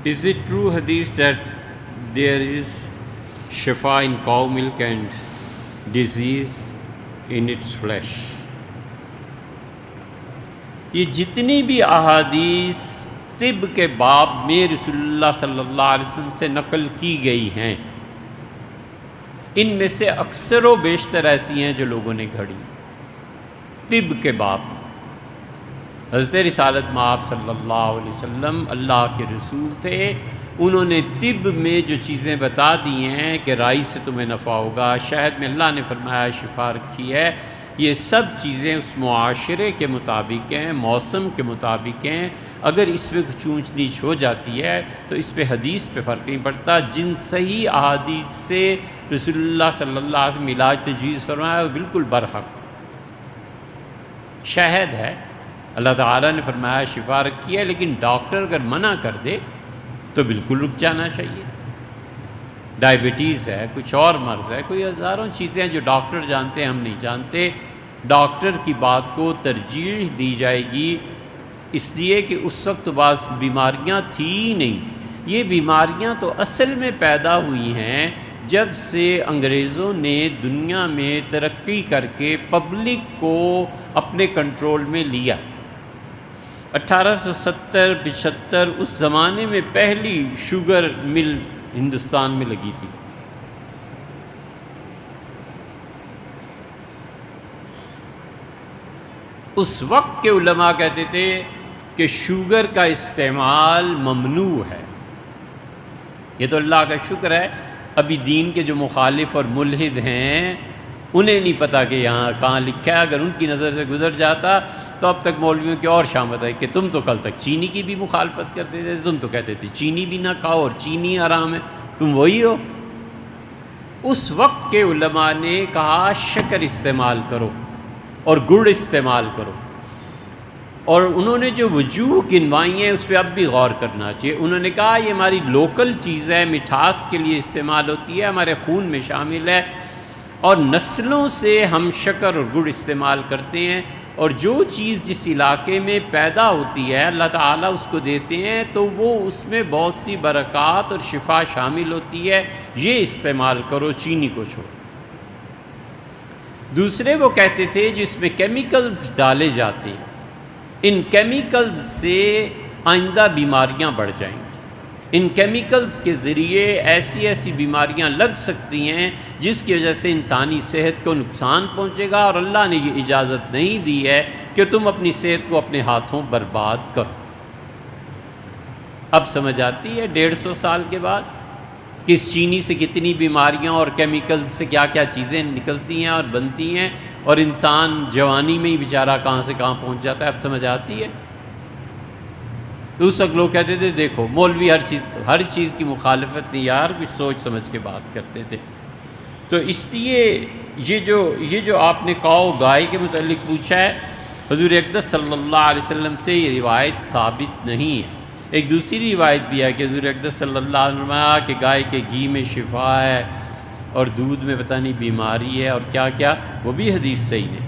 Is it true hadith that there is shifa in cow milk and disease in its flesh? یہ جتنی بھی احادیث طب کے باب میں رسول اللہ صلی اللہ علیہ وسلم سے نقل کی گئی ہیں، ان میں سے اکثر و بیشتر ایسی ہیں جو لوگوں نے گھڑی طب کے باب میں۔ حضرت رسالت مآب صلی اللہ علیہ وسلم اللہ کے رسول تھے، انہوں نے طب میں جو چیزیں بتا دی ہیں کہ رائی سے تمہیں نفع ہوگا، شہد میں اللہ نے فرمایا شفا رکھی ہے، یہ سب چیزیں اس معاشرے کے مطابق ہیں، موسم کے مطابق ہیں۔ اگر اس میں کچھ اونچ نیچ ہو جاتی ہے تو اس پہ حدیث پہ فرق نہیں پڑتا۔ جن صحیح احادیث سے رسول اللہ صلی اللہ علیہ وسلم علاج تجویز فرمایا وہ بالکل برحق۔ شہد ہے، اللہ تعالیٰ نے فرمایا شفا رکھی ہے، لیکن ڈاکٹر اگر منع کر دے تو بالکل رک جانا چاہیے۔ ڈائبٹیز ہے، کچھ اور مرض ہے، کوئی ہزاروں چیزیں ہیں جو ڈاکٹر جانتے ہیں، ہم نہیں جانتے۔ ڈاکٹر کی بات کو ترجیح دی جائے گی، اس لیے کہ اس وقت بعض بیماریاں تھیں ہی نہیں۔ یہ بیماریاں تو اصل میں پیدا ہوئی ہیں جب سے انگریزوں نے دنیا میں ترقی کر کے پبلک کو اپنے کنٹرول میں لیا۔ 1870-75 اس زمانے میں پہلی شوگر مل ہندوستان میں لگی تھی۔ اس وقت کے علماء کہتے تھے کہ شوگر کا استعمال ممنوع ہے۔ یہ تو اللہ کا شکر ہے، ابھی دین کے جو مخالف اور ملحد ہیں انہیں نہیں پتہ کہ یہاں کہاں لکھا ہے۔ اگر ان کی نظر سے گزر جاتا تو اب تک مولویوں کی اور شامت ہے کہ تم تو کل تک چینی کی بھی مخالفت کرتے تھے، تم تو کہتے تھے چینی بھی نہ کھاؤ اور چینی حرام ہے، تم وہی ہو۔ اس وقت کے علماء نے کہا شکر استعمال کرو اور گڑ استعمال کرو، اور انہوں نے جو وجوہ گنوائی ہیں اس پہ اب بھی غور کرنا چاہیے۔ انہوں نے کہا یہ ہماری لوکل چیز ہے، مٹھاس کے لیے استعمال ہوتی ہے، ہمارے خون میں شامل ہے، اور نسلوں سے ہم شکر اور گڑ استعمال کرتے ہیں، اور جو چیز جس علاقے میں پیدا ہوتی ہے اللہ تعالیٰ اس کو دیتے ہیں تو وہ اس میں بہت سی برکات اور شفا شامل ہوتی ہے، یہ استعمال کرو، چینی کو چھوڑو۔ دوسرے وہ کہتے تھے جس میں کیمیکلز ڈالے جاتے ہیں، ان کیمیکلز سے آئندہ بیماریاں بڑھ جائیں گی، ان کیمیکلز کے ذریعے ایسی ایسی بیماریاں لگ سکتی ہیں جس کی وجہ سے انسانی صحت کو نقصان پہنچے گا، اور اللہ نے یہ اجازت نہیں دی ہے کہ تم اپنی صحت کو اپنے ہاتھوں برباد کرو۔ اب سمجھ آتی ہے 150 سال کے بعد کس چینی سے کتنی بیماریاں اور کیمیکلز سے کیا کیا چیزیں نکلتی ہیں اور بنتی ہیں، اور انسان جوانی میں ہی بیچارہ کہاں سے کہاں پہنچ جاتا ہے۔ اب سمجھ آتی ہے۔ تو اس وقت لوگ کہتے تھے دیکھو مولوی ہر چیز کی مخالفت نہیں، یار کچھ سوچ سمجھ کے بات کرتے تھے۔ تو اس لیے یہ جو آپ نے کاؤ گائے کے متعلق پوچھا ہے، حضور اقدس صلی اللہ علیہ وسلم سے یہ روایت ثابت نہیں ہے۔ ایک دوسری روایت بھی ہے کہ حضور اقدس صلی اللہ علیہ وسلم کہ گائے کے گھی میں شفا ہے اور دودھ میں پتہ نہیں بیماری ہے اور کیا کیا، وہ بھی حدیث صحیح ہے۔